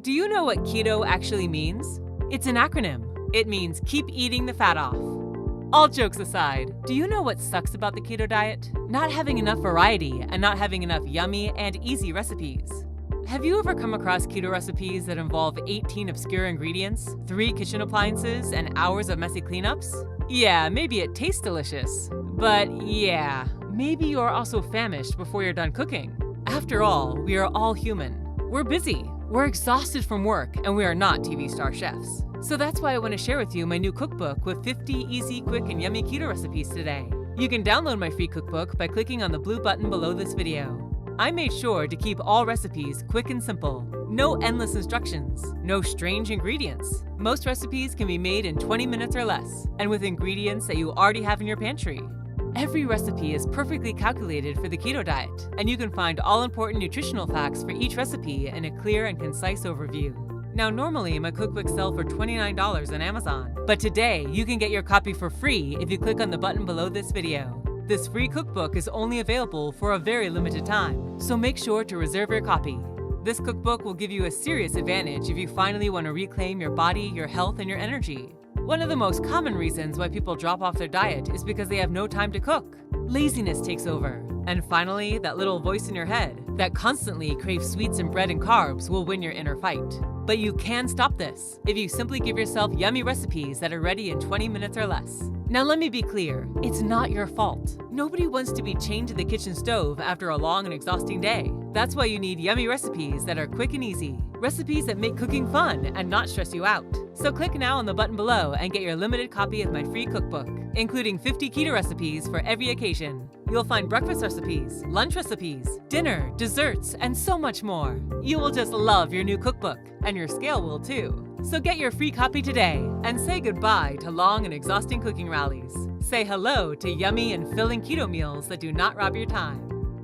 Do you know what keto actually means? It's an acronym. It means keep eating the fat off. All jokes aside, do you know what sucks about the keto diet? Not having enough variety and not having enough yummy and easy recipes. Have you ever come across keto recipes that involve 18 obscure ingredients, 3 kitchen appliances, and hours of messy cleanups? Yeah, maybe it tastes delicious. But yeah, maybe you're also famished before you're done cooking. After all, we are all human. We're busy, we're exhausted from work, and we are not TV star chefs. So that's why I want to share with you my new cookbook with 50 easy, quick, and yummy keto recipes today. You can download my free cookbook by clicking on the blue button below this video. I made sure to keep all recipes quick and simple. No endless instructions, no strange ingredients. Most recipes can be made in 20 minutes or less, and with ingredients that you already have in your pantry. Every recipe is perfectly calculated for the keto diet, and you can find all important nutritional facts for each recipe in a clear and concise overview. Now, normally my cookbooks sell for $29 on Amazon, but today you can get your copy for free if you click on the button below this video. This free cookbook is only available for a very limited time, so make sure to reserve your copy. This cookbook will give you a serious advantage if you finally want to reclaim your body, your health, and your energy. One of the most common reasons why people drop off their diet is because they have no time to cook. Laziness takes over. And finally, that little voice in your head that constantly craves sweets and bread and carbs will win your inner fight. But you can stop this if you simply give yourself yummy recipes that are ready in 20 minutes or less. Now let me be clear, it's not your fault. Nobody wants to be chained to the kitchen stove after a long and exhausting day. That's why you need yummy recipes that are quick and easy. Recipes that make cooking fun and not stress you out. So click now on the button below and get your limited copy of my free cookbook, including 50 keto recipes for every occasion. You'll find breakfast recipes, lunch recipes, dinner, desserts, and so much more. You will just love your new cookbook, and your scale will too. So get your free copy today and say goodbye to long and exhausting cooking rallies. Say hello to yummy and filling keto meals that do not rob your time.